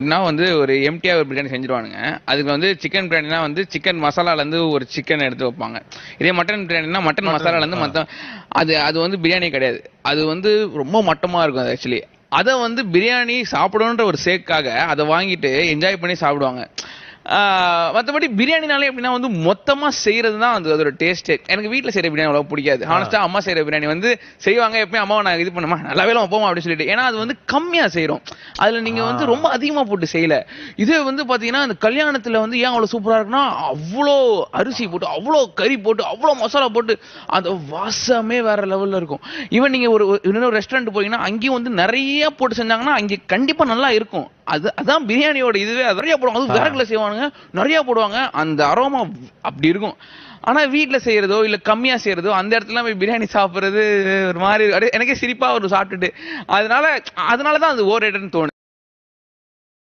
நான் வந்து ஒரு எம்டியா ஒரு பிரியாணி செஞ்சுருவானுங்க. அதுக்கு வந்து சிக்கன் பிரியாணினா வந்து சிக்கன் மசாலாலேருந்து ஒரு சிக்கன் எடுத்து வைப்பாங்க. இதே மட்டன் பிரியாணினா மட்டன் மட்டன். மசாலாலேருந்து மொத்தம் அது அது வந்து பிரியாணி கிடையாது. அது வந்து ரொம்ப மட்டமா இருக்கும் அது ஆக்சுவலி. அதை வந்து பிரியாணி சாப்பிடணுன்ற ஒரு சேக்காக அதை வாங்கிட்டு என்ஜாய் பண்ணி சாப்பிடுவாங்க. மற்றபடி பிரியாணினாலே எப்படின்னா வந்து மொத்தமா செய்யறது தான் வந்து அதோட டேஸ்ட். எனக்கு வீட்டில் செய்யற பிரியாணி அவ்வளோ பிடிக்காது. ஹானஸ்டா அம்மா செய்யற பிரியாணி வந்து செய்வாங்க. எப்பயும் அம்மாவை நான் இது பண்ணுமா நல்லாவே போமா அப்படின்னு சொல்லிட்டு, ஏன்னா அது வந்து கம்மியா செய்யறோம். அதுல நீங்க வந்து ரொம்ப அதிகமா போட்டு செய்யல. இதே வந்து பாத்தீங்கன்னா அந்த கல்யாணத்துல வந்து ஏன் அவ்வளவு சூப்பரா இருக்குன்னா அவ்வளோ அரிசி போட்டு அவ்வளோ கறி போட்டு அவ்வளோ மசாலா போட்டு அந்த வாசமே வேற லெவல்ல இருக்கும். ஈவன் நீங்க ஒரு இன்னொரு ரெஸ்டாரண்ட் போனீங்கன்னா அங்கேயும் வந்து நிறைய போட்டு செஞ்சாங்கன்னா அங்கே கண்டிப்பா நல்லா இருக்கும். அதான் பிரியாணியோட இதுவே. நிறைய போடுவாங்க, அது விறகுல செய்வானுங்க, நிறைய போடுவாங்க, அந்த அரோமா அப்படி இருக்கும். ஆனா வீட்டுல செய்யறதோ இல்ல கம்மியா செய்யறதோ அந்த இடத்துல போய் பிரியாணி சாப்பிடுறது ஒரு மாதிரி எனக்கே சிரிப்பா ஒரு சாப்பிட்டுட்டு. அதனாலதான் அது ஓவர் ரேட்டட்னு தோணுது.